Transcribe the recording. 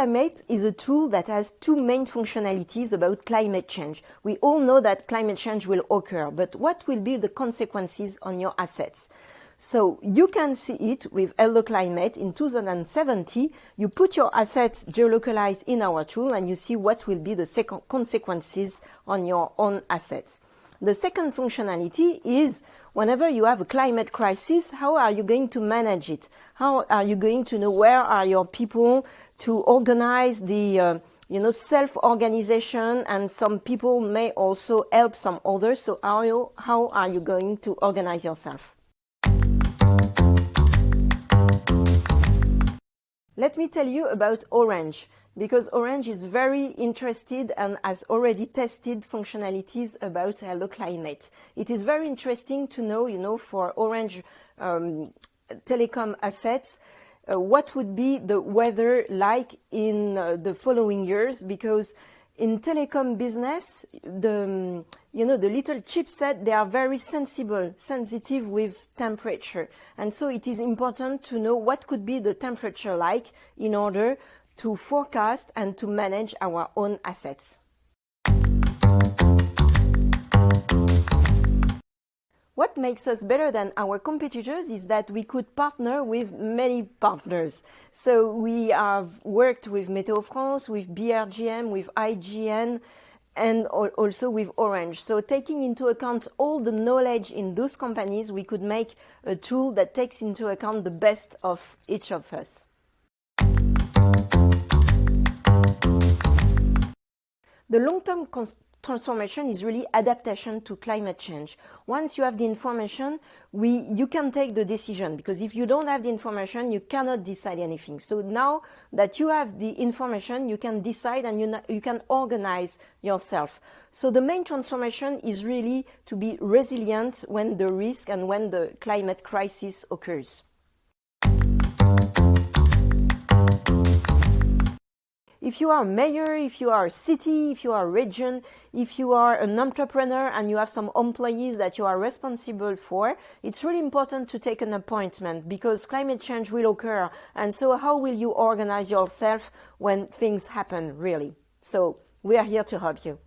HelloClimate is a tool that has two main functionalities about climate change. We all know that climate change will occur, but what will be the consequences on your assets? So you can see it with HelloClimate. In 2070, you put your assets geolocalized in our tool and you see what will be the consequences on your own assets. The second functionality is whenever you have a climate crisis, how are you going to manage it? How are you going to know where are your people to organize the self-organization, and some people may also help some others. So how are you going to organize yourself? Let me tell you about Orange, because Orange is very interested and has already tested functionalities about HelloClimate. It is very interesting to know, for Orange telecom assets, what would be the weather like in the following years, because in telecom business, the little chipset, they are very sensitive with temperature. And so it is important to know what could be the temperature like in order to forecast and to manage our own assets. What makes us better than our competitors is that we could partner with many partners. So we have worked with Météo France, with BRGM, with IGN, and also with Orange. So taking into account all the knowledge in those companies, we could make a tool that takes into account the best of each of us. The long-term transformation is really adaptation to climate change. Once you have the information, you can take the decision, because if you don't have the information, you cannot decide anything. So now that you have the information, you can decide and you can organize yourself. So the main transformation is really to be resilient when the risk and when the climate crisis occurs. If you are a mayor, if you are a city, if you are a region, if you are an entrepreneur and you have some employees that you are responsible for, it's really important to take an appointment, because climate change will occur. And so how will you organize yourself when things happen, really? So we are here to help you.